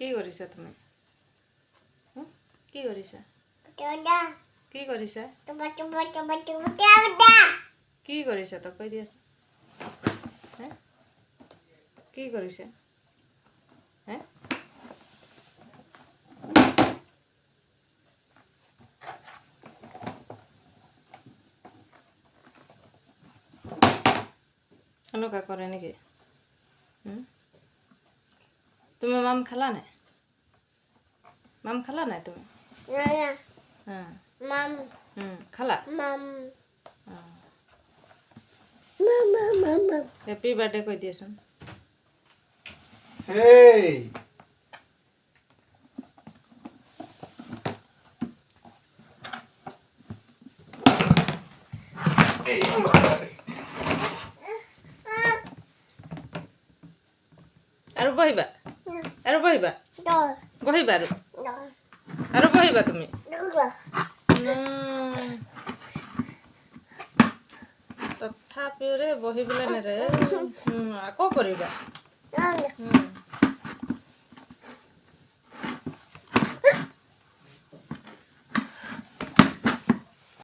কি কৰিছা তুমি? কি কৰিছা? কি কৰিছা? কি কৰিছা তই কৈ দিয়াচোন? হে কি কৰিছা? হে এনেকুৱা কৰে নেকি? তুমি মাম খালা নাই? মাম খালা নাই তুমি? খালা? হেপী বাৰ্থডে কৈ দিয়াচোন। Hey! আৰু বহিবা? আৰু বহিবা? বহিবা আৰু বহিবা তুমি? তথাপিও ৰে বহিবলৈ নেৰে। আকৌ কৰিবা।